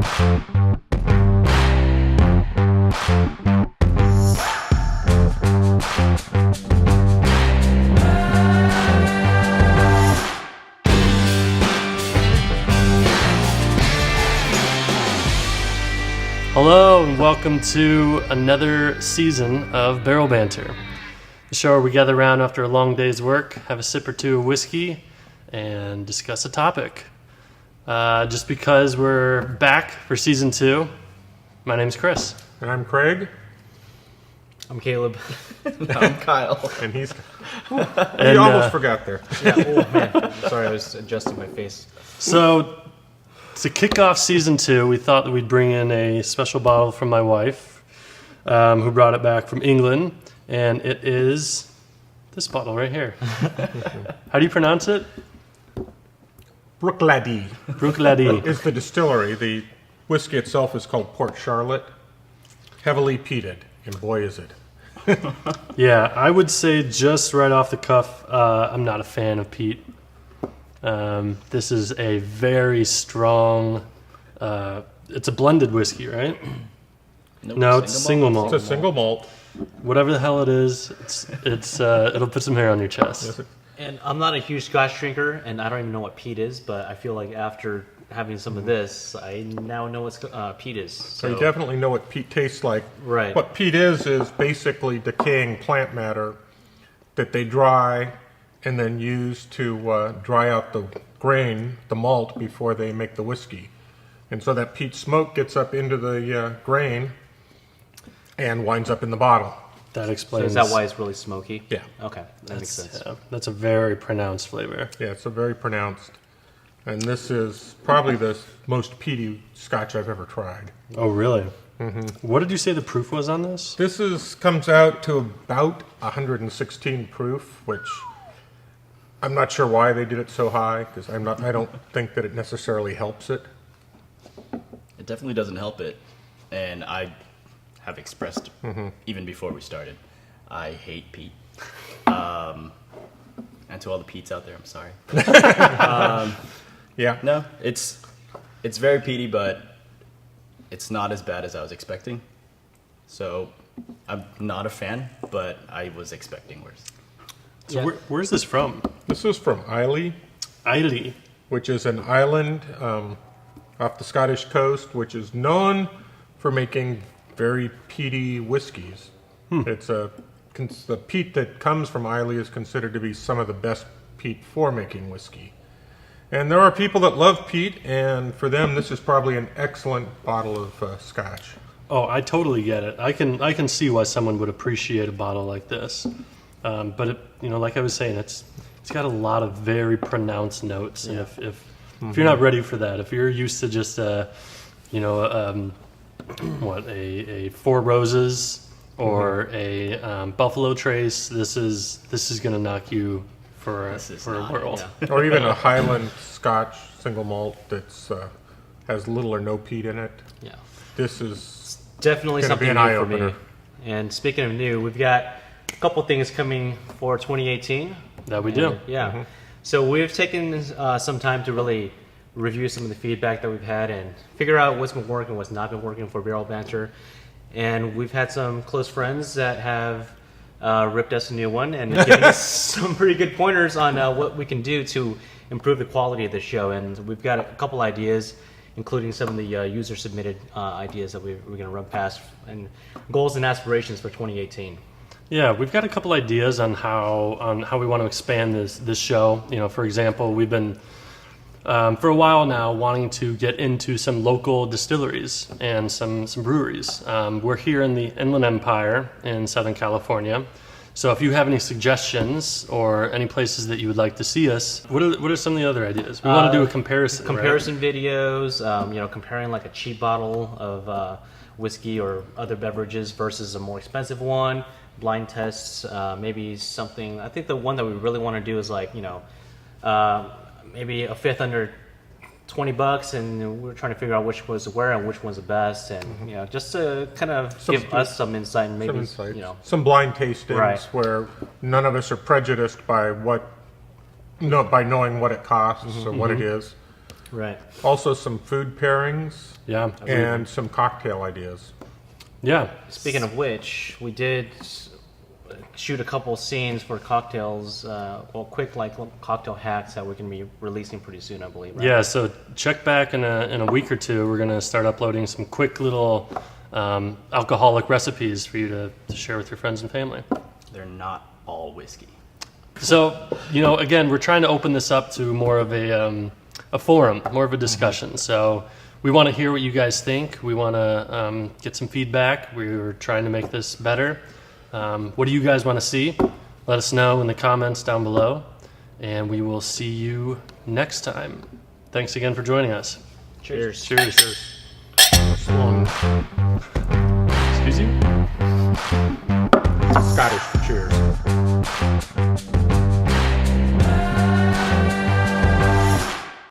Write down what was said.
Hello and welcome to another season of Barrel Banter, the show where we gather around after a long day's work, have a sip or two of whiskey, and discuss a topic. Just because we're back for season 2, my name's Chris. And I'm Craig. I'm Caleb. I'm Kyle. And he's... You almost forgot there. Yeah, oh man. Sorry, I was adjusting my face. So, to kick off season 2, we thought that we'd bring in a special bottle from my wife, who brought it back from England, and it is this bottle right here. How do you pronounce it? Bruichladdich. Bruichladdich. Is the distillery. The whiskey itself is called Port Charlotte. Heavily peated, and boy is it. Yeah, I would say just right off the cuff, I'm not a fan of peat. This is a very strong, it's a blended whiskey, right? No, it's single malt. It's a single malt. Whatever the hell it is, it'll put some hair on your chest. And I'm not a huge Scotch drinker, and I don't even know what peat is, but I feel like after having some of this, I now know what peat is. So you definitely know what peat tastes like. Right. What peat is basically decaying plant matter that they dry and then use to dry out the grain, the malt, before they make the whiskey. And so that peat smoke gets up into the grain and winds up in the bottle. That explains. So is that why it's really smoky? Yeah. Okay, that makes sense. Yeah, that's a very pronounced flavor. Yeah, it's a very pronounced. And this is probably the most peaty Scotch I've ever tried. Oh, really? Mm-hmm. What did you say the proof was on this? This comes out to about 116 proof, which I'm not sure why they did it so high, because I don't think that it necessarily helps it. It definitely doesn't help it, and I have expressed even before we started, I hate peat. And to all the peats out there, I'm sorry. Yeah. No, it's very peaty, but it's not as bad as I was expecting. So I'm not a fan, but I was expecting worse. So where's this from? This is from Islay. Islay. Which is an island off the Scottish coast, which is known for making very peaty whiskeys. It's the peat that comes from Islay is considered to be some of the best peat for making whiskey. And there are people that love peat, and for them, this is probably an excellent bottle of Scotch. Oh, I totally get it. I can see why someone would appreciate a bottle like this. But it, like I was saying, it's got a lot of very pronounced notes. Yeah. And if you're not ready for that, if you're used to just a Four Roses or a Buffalo Trace, this is going to knock you for a whirl. Yeah. Or even a Highland Scotch single malt that's has little or no peat in it. Yeah. This is definitely gonna something be an new for eye-opener. me. And speaking of new, we've got a couple things coming for 2018. That we do. Yeah. So we've taken some time to really review some of the feedback that we've had and figure out what's been working, what's not been working for Barrel Banter. And we've had some close friends that have ripped us a new one and given us some pretty good pointers on what we can do to improve the quality of the show. And we've got a couple ideas, including some of the user-submitted ideas that we're going to run past, and goals and aspirations for 2018. Yeah, we've got a couple ideas on how we want to expand this show. For example, we've been for a while now wanting to get into some local distilleries and some breweries. We're here in the Inland Empire in Southern California. So if you have any suggestions or any places that you would like to see us, what are some of the other ideas? We want to do a comparison. Comparison videos, comparing like a cheap bottle of whiskey or other beverages versus a more expensive one. Blind tests, maybe something. I think the one that we really want to do is maybe a fifth under $20, and we're trying to figure out which was where and which one's the best, and just to kind of give us some insight and maybe some blind tastings, right, where none of us are prejudiced by by knowing what it costs or what it is. Right. Also some food pairings Yeah. and some cocktail ideas. Yeah. Speaking of which, we did shoot a couple scenes for cocktails, quick cocktail hacks that we're going to be releasing pretty soon, I believe. Right? Yeah, so check back in a week or two. We're going to start uploading some quick little alcoholic recipes for you to share with your friends and family. They're not all whiskey. So, again, we're trying to open this up to more of a forum, more of a discussion. So we want to hear what you guys think. We want to get some feedback. We're trying to make this better. What do you guys want to see? Let us know in the comments down below, and we will see you next time. Thanks again for joining us. Cheers. Cheers. Long Excuse you? Scottish cheers.